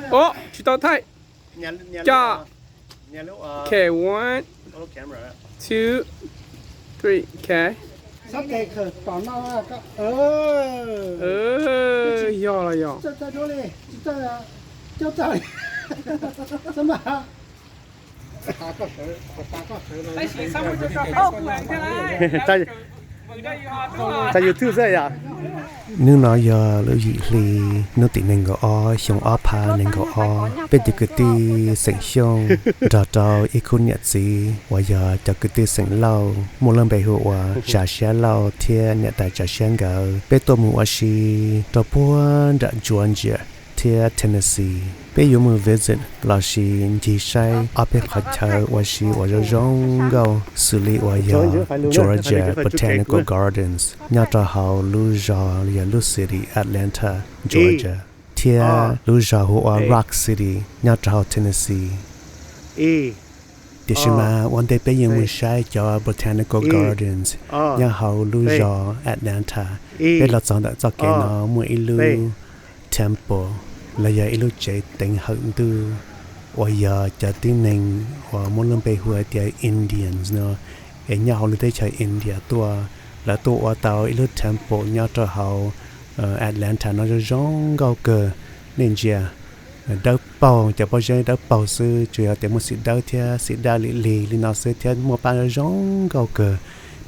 Ồ, chỉ tao thay. Cha. Okay, one, two, three. Okay. sắp kẹt rồi còn nó có Yo là yo. cho nó đi cho trời sao mà ta yêu thương gì à? nếu nói giờ lưu ý thì nếu tụi mình có o xong o pa nên có o bên thì cứ ti sinh xong rồi cho ít khu nhật gì và giờ cho cứ ti sinh lâu một lần về hồ trả xe lâu thiên nhật tại trả xe gạo bên tôi mua gì cho buôn đã Georgia thiên Tennessee bên yêu mua visit là gì chỉ sai ở bên khách chơi và gì và rồi rong gạo xử lý và giờ Georgia Botanical Gardens nhà trọ hậu Louisiana Louisiana City Atlanta Georgia thiên Louisiana Rock City nhà trọ hậu Tennessee thì mà one day bây giờ mình sai cho Botanical Gardens nhà hậu Louisiana Atlanta bây giờ chọn đã cho cái nó mua ilu temple là giờ ilu chế tính hận từ và giờ cho tiếng nên và muốn làm bài huấn thì Indians nó ở nhà họ lấy chơi India tua là tua ở tàu ilu temple nhà cho hậu Atlanta nó giống gạo cờ nên giờ đỡ bầu cho bao giờ đỡ bầu sư chủ yếu để một sự đỡ theo sự đa lì nó sẽ theo một bạn giống gạo cờ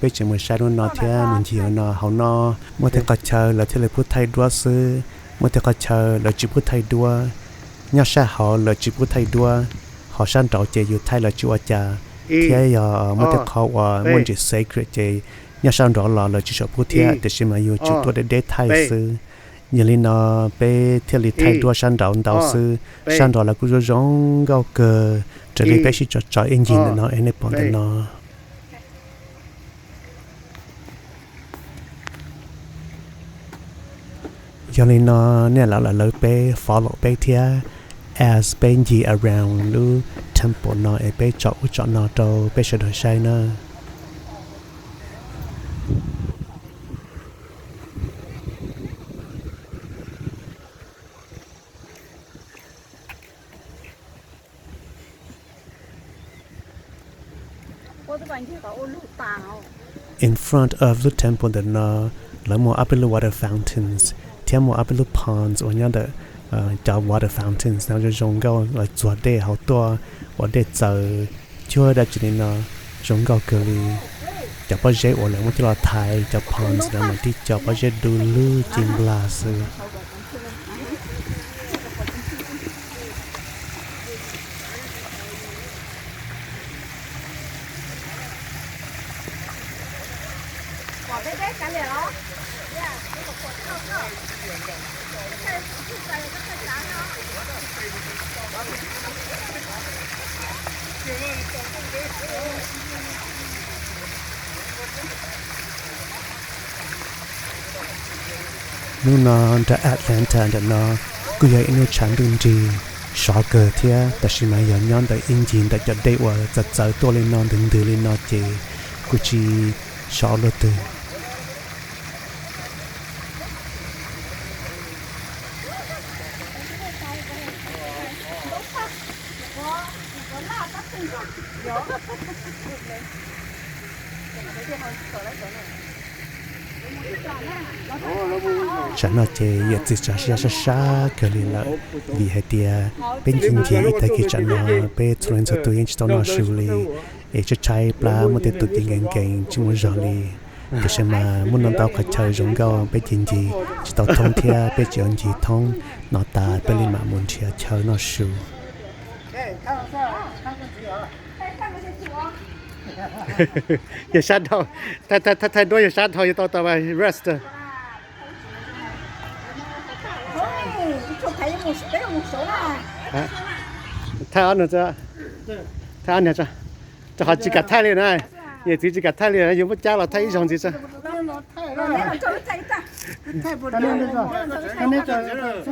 bây giờ mình sai nó theo mình chỉ nó họ nó một theo cả chơi là theo lời phút thay đua sư một theo cả chơi là chỉ phút thay đua nhau sai họ là chỉ phút thay đua họ sang trọ chơiอยู่thay là chúa cha theo giờ một theo họ và một chỉ sacred chơi nhau sang trọ là chỉ sợ phút theo để xem màอยู่chỉตัวđể thay sư như là nó bé theo lịch thay đua sang đầu sư sang đó là cũng giống gạo cờ trở lại bé chỉ cho engine nó anh ấy bọn nó cho nên nó nè là lời bé follow bé theo as bé gì around lu temple nó bé chọn nó đâu bé sẽ đổi sai nó in front of the temple there are more upper water fountains there more upper ponds or other water fountains now just giống gạo là chuột để hậu to và để chờ chưa đã chỉ nên giống gạo cơ li cho bao giờ ở lại một chỗ là Thai cho ponds là một tí cho bao giờ đu lư chim bla sư nếu nó đã Atlanta đã nó cứ vậy nó chẳng đừng gì sợ cờ thiaแต่是mà giờ nhon tại engine tại cho đây và giật giật tôi lên nó đừng đưa lên nó chỉ cứ chỉ sợ lo từ chẳng nói chơi giờ chỉ cho xa cái là vì hệ tia bên kinh tế ít cái chẳng nói bên tuần sau tôi chỉ tao nói xử lý để cho trái pla một cái tụi tiền gành chỉ muốn rồi đi để xem mà muốn nâng tao khai chơi giống gạo bên kinh tế chỉ tao thông theo bên chuyện gì thông nó ta bên lên mạng muốn chơi nó xử giờ sát thôi thay đôi giờ sát thôi tao tao rest thay ăn nữa chứ thay ăn nữa chứ cho họ chỉ cả thay liền này giờ chỉ cả thay liền dùng một cháo là thay xong gì chứ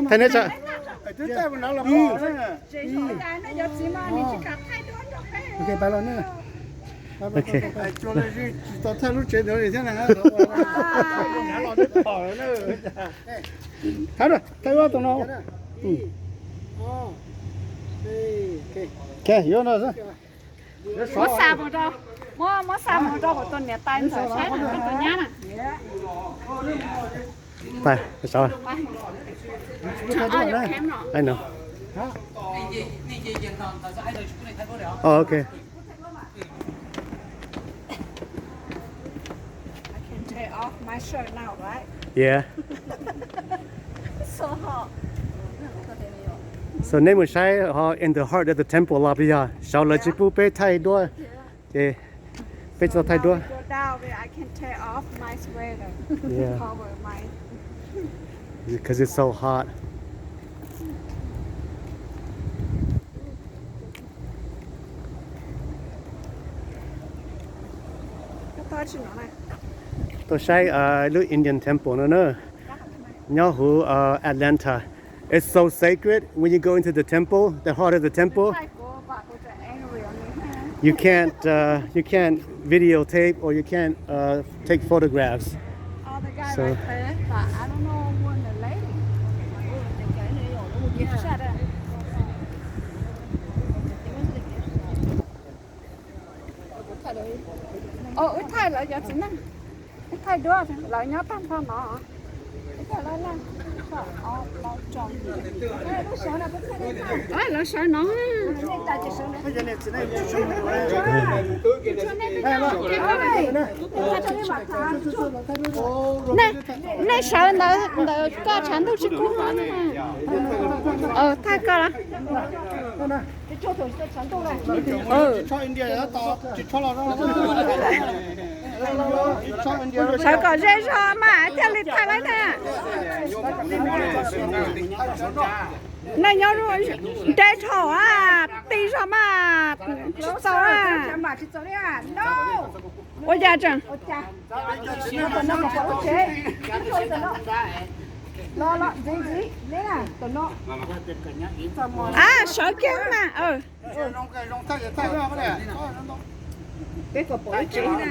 thay nữa chứ ok bài lo nữa ok tao thay lúc chơi rồi thế này thay rồi thay qua tụi nó Okay, you know that. Mỗi xa một đâu, mỗi xa một đâu của tôi nhẹ tay thở sát là tôi nhá nè. Phải, sao? Ở kém rồi. I know. Oh, okay. I can take off my shirt now, right? Yeah. So hot. So nên một sai họ in the heart of the temple là bây giờ sau là chỉ phụ bé thay đua, yeah, bé cho thay đua. Go down there, I can take off my sweater. Yeah. Cover my. Because it's so hot. Cái to chứ nó này. Tôi sai lúc Indian temple nữa, nhớ hú Atlanta. It's so sacred when you go into the temple, the heart of the temple. Hai cô bà cô trẻ anh rồi ha. You can't videotape or you can't take photographs. Oh, the guy So- right there, but I don't know when the lady. Yeah. Ít thay lại giờ chỉ năng. Ít thay đua thì lại nhớ tan phong nó. Ít thay lại là. Bao tròn. Nó sợ là cái thay đấy. Nó sợ nó. Nè sợ nó có chán đâu chứ cũng mà. Thay cơ là. Sợ có dễ sợ mà cho lịch thay lại nè. Này nhớ rồi, trái thổ à, tí sao mà, sao à? Ôi cha chẳng. À, sợ kiếm mà, Cái cột bổi chỉ nè.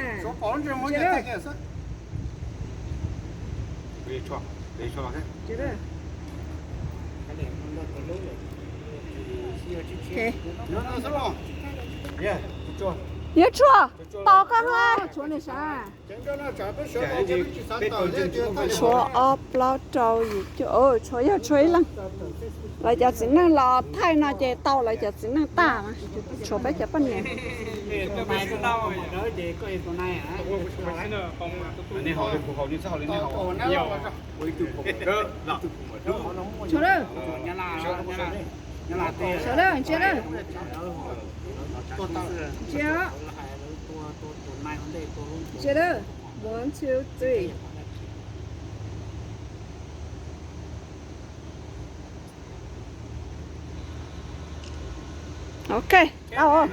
Nhớ chưa? To con ơi. Chúa này sao? Chúa ốp lo trâu gì chứ? Chúa yêu chuối lắm. Lại giờ chỉ năng lò thay nó chạy tàu lại giờ chỉ năng ta mà. Chúa bé chả bao nhiêu. Chúa đâu? Chúa đâu? Chúa đâu? Chưa đâu? 1, 2, 3. Ok, đâu rồi?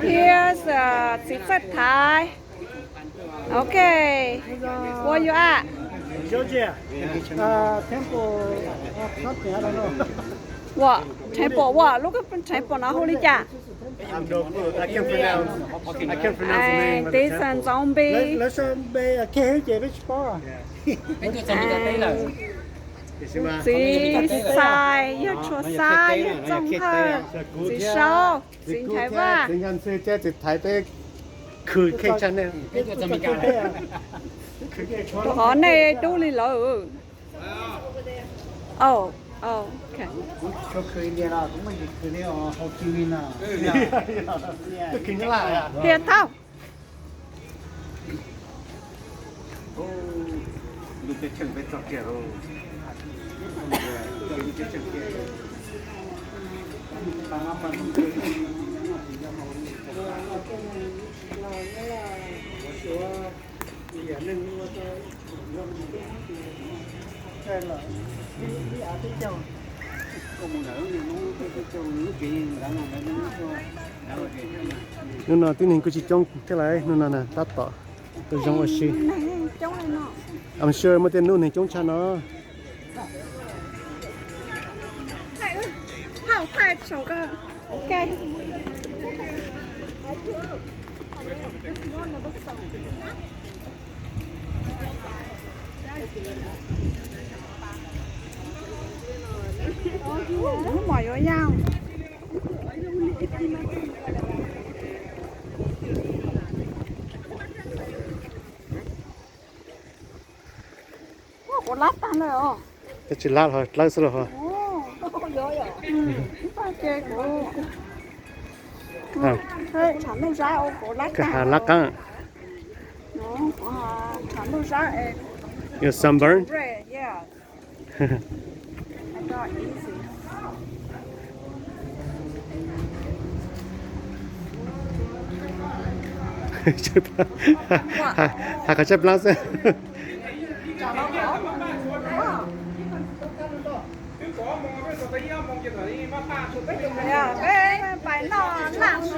Here's secret Thai. Okay, where you at? Georgia, temple something I don't know. What? Temple what? Look at the temple now, holy cha. I'm no good. I can't pronounce. I can't pronounce the name And of the this temple. and zombie. Let's be a cage, which bar? And xí sai, yêu chúa sai, yêu trong thơ, xí sâu, xí thái ba. Tiếng Anh sư chết thì thái bê khử cây chân này. Đó này đâu lì lỡ. Oh, okay. Cho khử đi là cũng mình khử đi ở Hồ Chí Minh nào. Tôi kính lại à? Hiện thao. Lúc cái chân phải trọc kìa rồi. Nuna tin hình của chị trong thế này nuna nè tắt tỏ tôi trong ở xí. I'm sure mà tên nuna hình trong cha nó. Hảo thay chồng cơ. Ok. หมอยยาว我拉单了哦。จะจิลาเหรอลาสุดเหรอ 哦，有有。大结果。嘿，长路山我过拉 ก็หา 单。 ลักกัง 哦，长路山哎。 your sunburn Right, yeah. I got easy. ใช่ปะหากระชับลังเส้น 呀，哎，摆闹那是。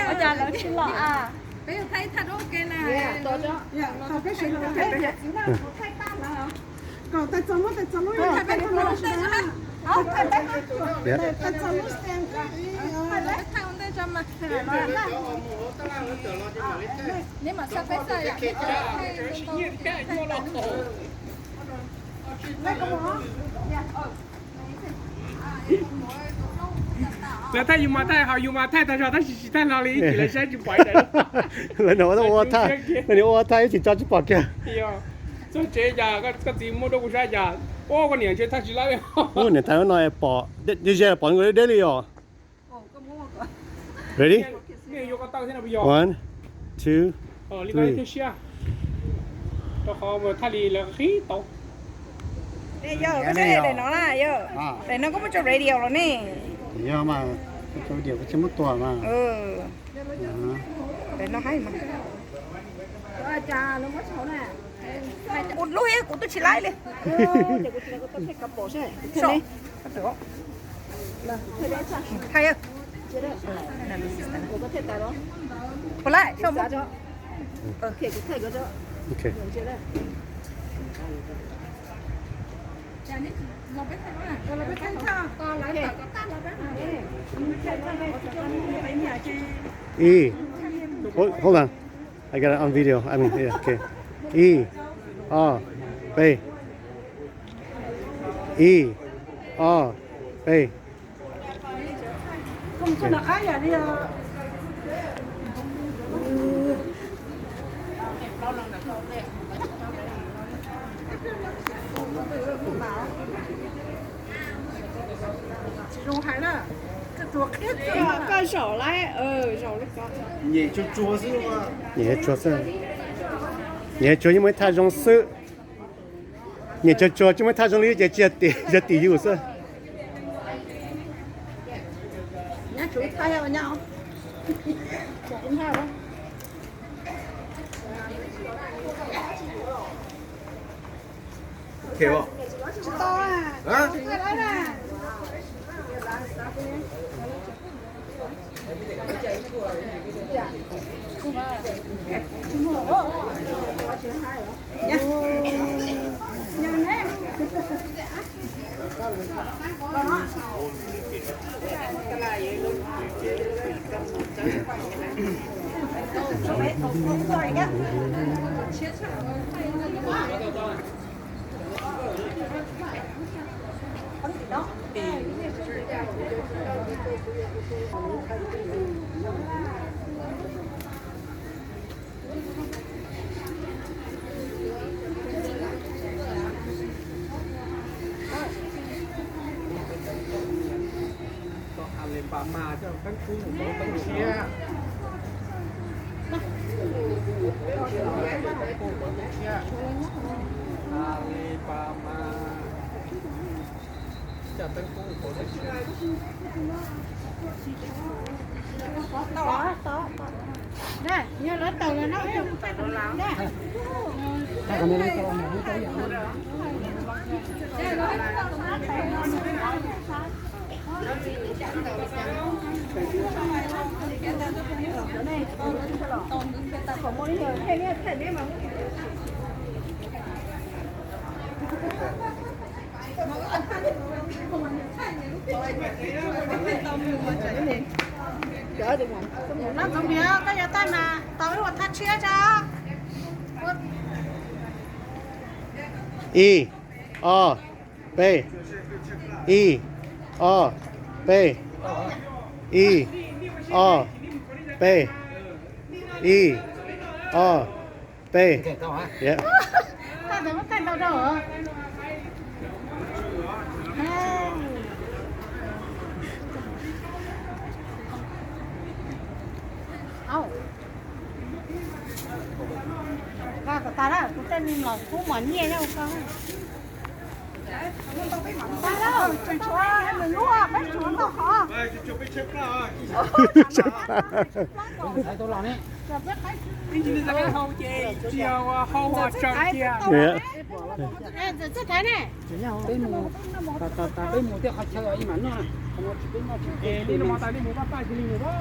我家楼梯了啊。bây giờ thấy thật ok nè多着。好，别水了，别别。太大了。搞得怎么的怎么样？太大了是吧？好，太大了。เนี่ย 太怎么先？太来。 thay ông đây cho mà 太来了。 nếu mà sắp tới giờ thì thay 那个么？ 那他有嘛太好，有嘛太他说他是太哪里起来先去摆的。 แล้วหนูต้องว่าท่าแล้วนี่ว่าท่าที่จอดจะปอดแก 哎呀，这这家个题目都不说家，我个年轻他是哪里？ โอ้เนี่ยถ่ายว่าหน่อยปอดเดี๋ยวปอดกูได้เลยอ๋อ ready 你有个当现在不要。 one two 哦，你看这些，都好嘛，他离了很多。 Nè giờ cái xe để nó là giờ. Để nó có một chỗ radio rồi nè. เดี๋ยวมาเดี๋ยวก็จะมุดตัวมา Ừ. Để nó hay mà. Cha nó mất số nè. Một lúc ấy của tôi chỉ lại đi. Để của tôi thích cặp bộ xe. Thế đi. Cặp bộ. Là. Hay không? Chưa được. Của tôi thích cái đó. Còn lại xong một. Kể của thầy có cho. โอเค Chưa được. một cái thay nè Còn là cái thanh sao? Còn lại phải có tắt là cái này. E hold on I got it on video I mean yeah okay E R B E R B Không cho nó ai à đi à. Dùng hay là cái chuột hết cái sổ lại sổ nó có 也就桌子也就因为太容易也就桌因为太容易就底有是 nhá chú thay vào nhau cũng thay đó 铁不 知道啊再来啦 bà mà cho các chú một bó bánh chia. Alibaba cho tân phú một bó bánh chia. Đó. Nè, nhớ lấy tờ là nó không phải đồ lắm. Nè. 那怎么样？大家带嘛，等会我他吃着。 E O B E O B E O B E O B Yeah 他怎么看到这儿？哦。 và của ta là của tên là cũng món nhẹ đâu con ta đâu chơi chúa mình lúa bắt chúa đâu hả Ini jangan hau je, jiwa hau hau cang dia. Yeah这台呢 Ni nama tadi mu bapa jadi mu ba.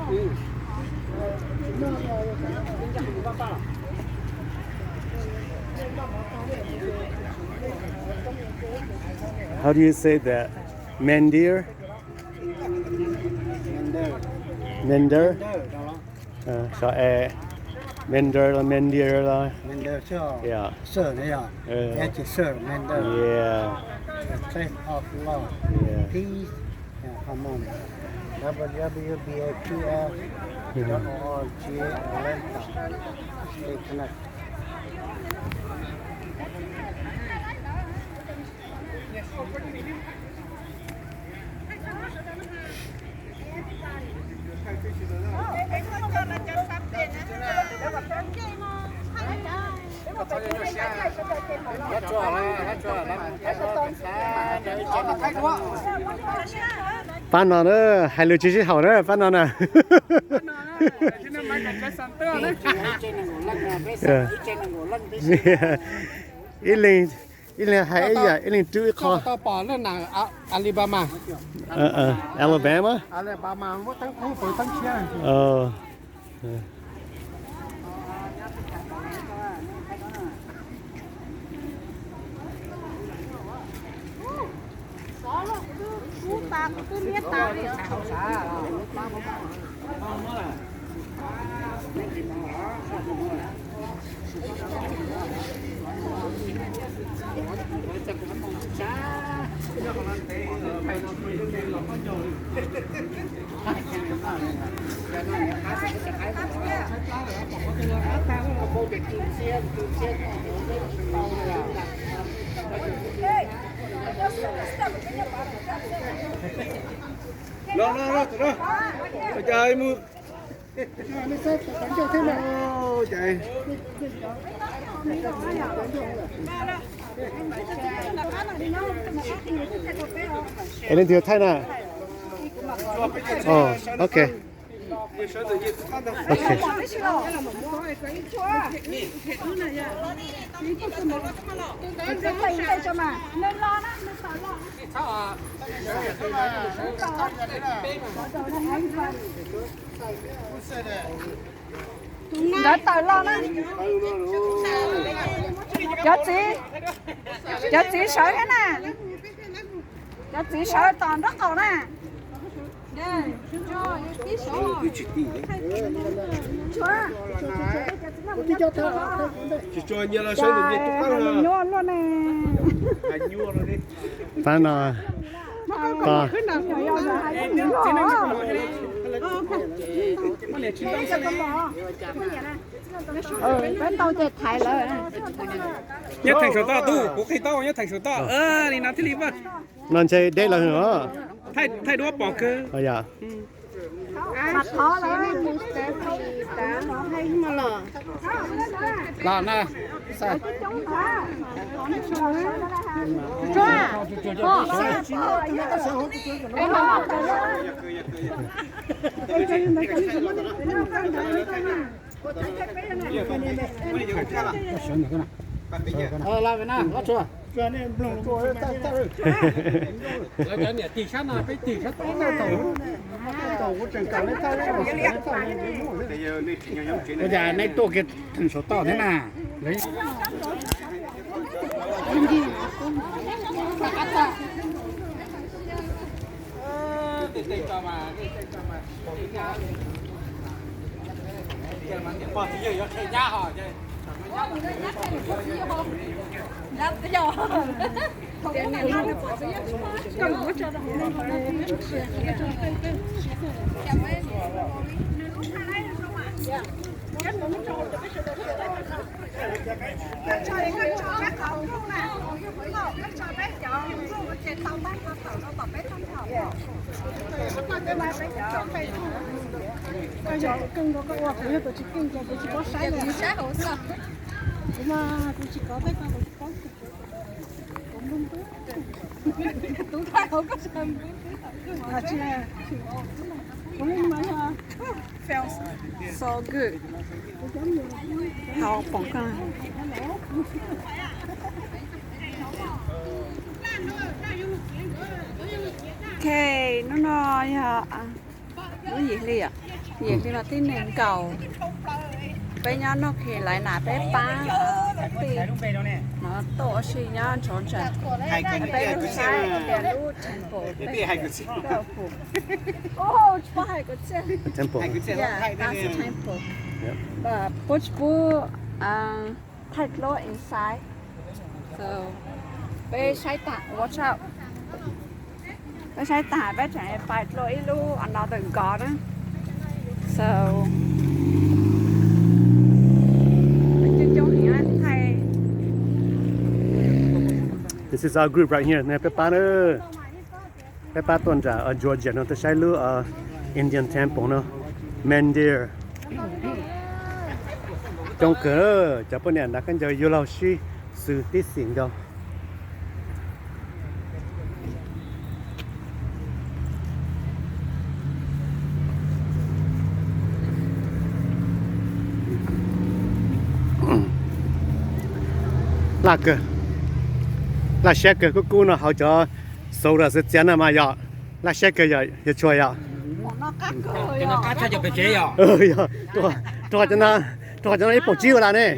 How do you say that? Mendir? Mender? So Mender là Mendir là Mender cho Yeah sir này à, Yeah chỉ sir Mender, Yeah faith of love, Yeah peace and harmony. www.bapf.org Stay connected. Phan nó nữa, hai lứa chỉ hảo nữa, phan nó nè. Ít lên hay vậy, ít lên chui kho. Tao bỏ lên là Alabama. Alabama. Alabama có tăng khu phố tăng chia. ta cứ biết ta đi Lo, trời mưa. Ô, trời. Lên thiếu thay nè. Ok. Ok. Đã tới lo đó. Cho chị sợ cái nè. Cho chị sợ toàn rất cầu nè. Chỉ cho nhiều là sao được chút ăn Nhua luôn nè. nhua rồi đi. Phan nó. Ba. Bên tàu chạy thải rồi. Nhất thành số ta tu, có khi tao nhất thành số ta. Đi nào thế đi mà. Non chơi đây là nữa. Thay đũa bỏ cơ. Dạ. Mặt khó lắm. Hay mà lờ. Là nè. Sai. Là vậy nè, lót chưa? Cái này blong rồi ta. Cái này tỉ sát nào, phải tỉ sát to tàu. Tàu có chẳng cả lấy ta lấy. Bây giờ này tôi cái thành số to thế nào? Đấy. bỏ thì giờ chơi nhá hả chơi Lắm cái giò. Cái này nó bỏ cái con nó cho nó. bây giờ cưng có cái oa của tôi chỉ cưng cho tôi chỉ có sai rồi Sát hổ sợ. mà tôi chỉ có cái con có cũng đúng Đúng ra không có sầm. à chị cũng mà Feels so good. Hào bỏng cả. Ok, nó nói cái gì đi ạ? Gì đi là cái nền cầu. Bây giờ nó khi lại nạp bé ba nó tổ xì nhá trốn trần bé lúc sai bé lúc thành phố oh cho hai cái chứ temple. yeah that's the temple but push bu tight law inside so bé sai tạ watch out bé sai tạ bé chạy phải lỗi lu another garden so This is our group right here. Nè Peppa nữa. Peppa tuần trả ở Georgia nó tới sai lưu ở Indian temple nó Mandir. Trong cửa cho bọn này đã cần giờ yêu lao sư sự tiết sinh đâu. Là cơ. Là xe cơ có cô nó họ cho sâu ra sẽ chén mà ya là xe cơ ya ya chua ya nó cá cho bị chế à ya cho cho nó ít bông chiêu là nè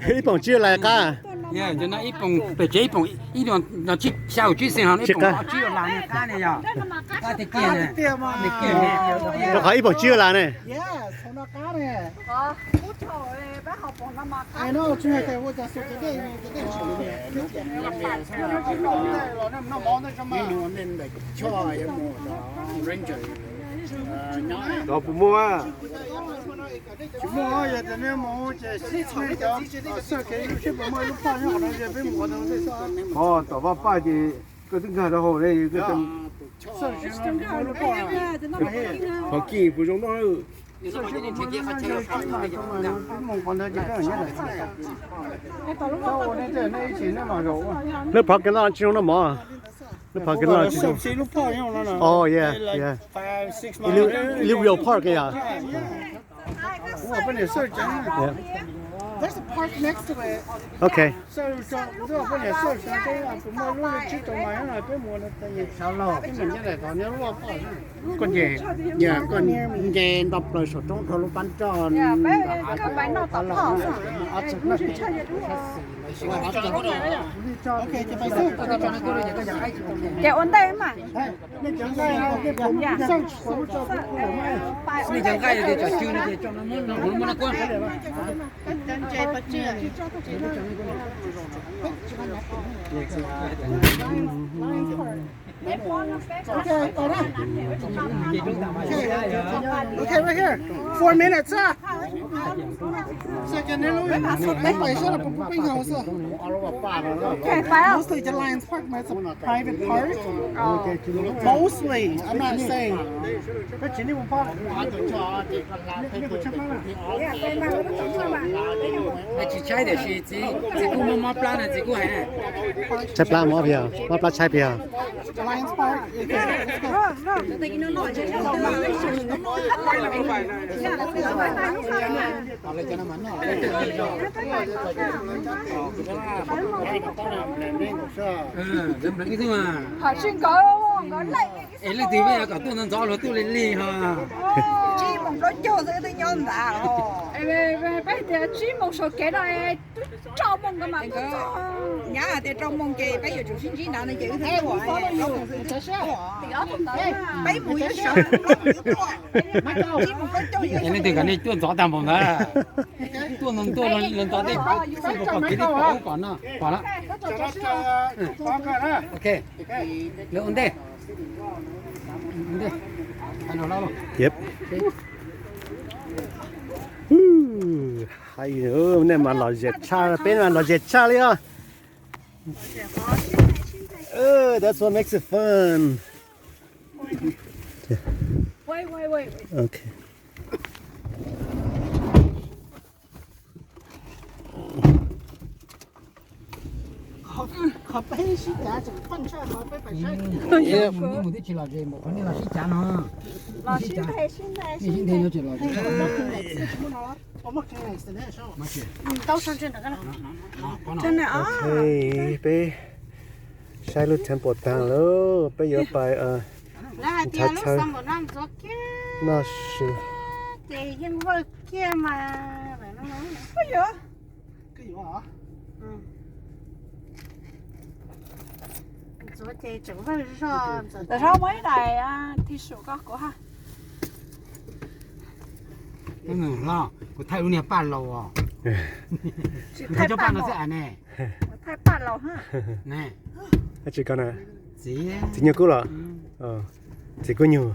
ít bông chiêu là cá yeah cho nó ít bông bị chế bông ít đoạn nó chỉ sao chỉ xem nó ít bông chỉ là làm cá này à cá thì kia này kia này cho họ ít bông chiêu là nè yeah xong nó cá này út trời bé học bọn nó mà ai nó chưa hay tôiจะสุดcái chủ này nó món nó trong mà nó nên để cho em mua ranger đó phụ mua mua giờ thì nếu mua chỉ xí xí đó sợ cái cái mua lúc bao nhiêu nóจะไปmua nóได้sao tao vào ba thì cái tiếng gà đó hồ đây cái tiếng sợ chứ mua lúc bao họ kỳ phụ giống nó lớp học cái nào chỉ nó mỏ lớp học cái nào chỉ oh yeah yeah Louisville Park yeah There's a park next to it. okay So do có nhà sơ sáng cái cũng mua luôn chiếc tàu máy là cái mua nó tại vì sao lo cái mình cái này còn nhớ lo con gì nhà con gì đập rồi sổ trong thầu lúc bắn tròn các bạn nó tập họ ok thì phảiซื้อตัวจานก็เลยก็อยากให้ แกโอนได้ไหม นี่จังไงcáiผมสั่งผมจะนี่จังไงเดี๋ยวจะชื่อนี่จะจองมันมันนะกวนใจปัจจัยOkay, right here. 4 minutes, huh? Second, Okay, file. Mostly the Lions Park, but it's a private park. Mostly, I'm not saying. Chỉ trái để chỉ cũng mua plan là chỉ cũng hay. trái pla mỏ bia mỏ pla trái bia Lions Park. Họ xin có lấy Ấy là tí bây giờ cả tôi nó gió nó tôi lên ly ha. chi một đôi chỗ giữa tôi nhon ra. Về bé 的追梦说给了哎，找梦干嘛？nhà thì trong mong kì bây giờ chủ sinh chỉ nào nó giữ thế của ai mấy mũi nó sợ chỉ một cái chơi cái này thì cái này tuôn gió tạm bổng đó tuôn lần gió đi không có cái gì có còn nó còn đó ok lượng ổn đi anh nào lo Yep. Hay nữa, nên mà lò dệt cha, bên mà lò dệt cha liền. That's what makes it fun. Wait. Okay. Ý một tí chỉ là gì một cái này là xí chả nó Là xin thầy đi xin thêm nó chỉ là gì cho nên Okay, bé. Sai lúc tempo tăng luôn, bé giờ bài là Chà, lúc chà. xong một năm gió kia nó sư. thì dân vợ kia mà phải nó nói cái gì hả gió thì chẳng phải sao Tại sao mấy này thì số có của ha? cái người lo của thay luôn nè pan lầu à thay cho pan nó sẽ nè Thay bạn lầu ha. nè Chỉ còn à, gì chỉ nhiều cú lọ. Chỉ có nhiều.